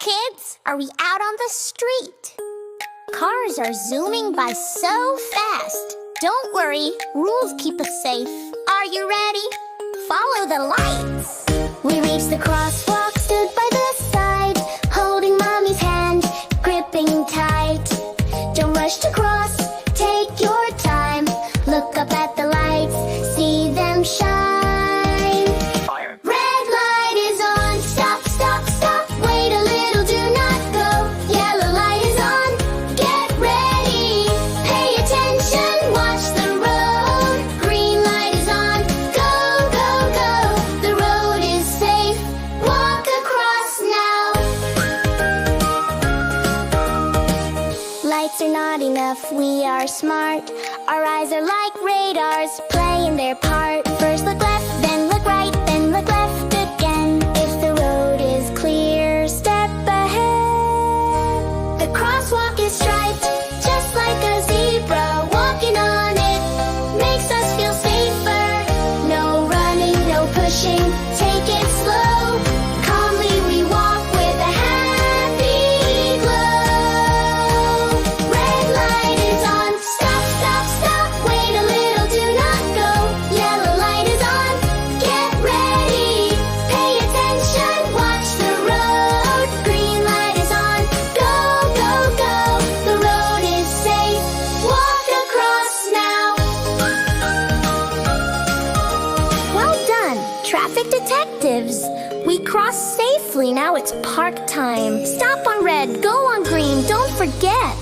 kids. Are we out on the street? Cars are zooming by so fast. Don't worry, rules keep us safe. Are you ready? Follow the lights. We reached the crosswalk, stood by the side, holding Mommy's hand, gripping tight. Don't rush to cross, take your time. Look up at the lights, see them shine. Red light is on, stop, stop, stop. Wait a little, do not go. Yellow light is on, get ready. Pay attention, watch the road. Green light is on, go, go, go. The road is safe, walk across now. Lights are not enough, we are smart. Our eyes are like radars, playing their part. First look left, then look right, then look left again. If the road is clear, step ahead. The crosswalk is striped, just like a zebra. Walking on it makes us feel safer. No running, no pushing, take it slow. Calmly we walk with a happy glow. Red light is on, stop, stop, stop. Wait a little, do not go. Yellow light is on, get ready. Pay attention, watch the road. Green light is on, go, go, go. The road is safe, walk across now. Well done, traffic detectives. We crossed safely, now it's park time. Stop on red, go on green, don't forget.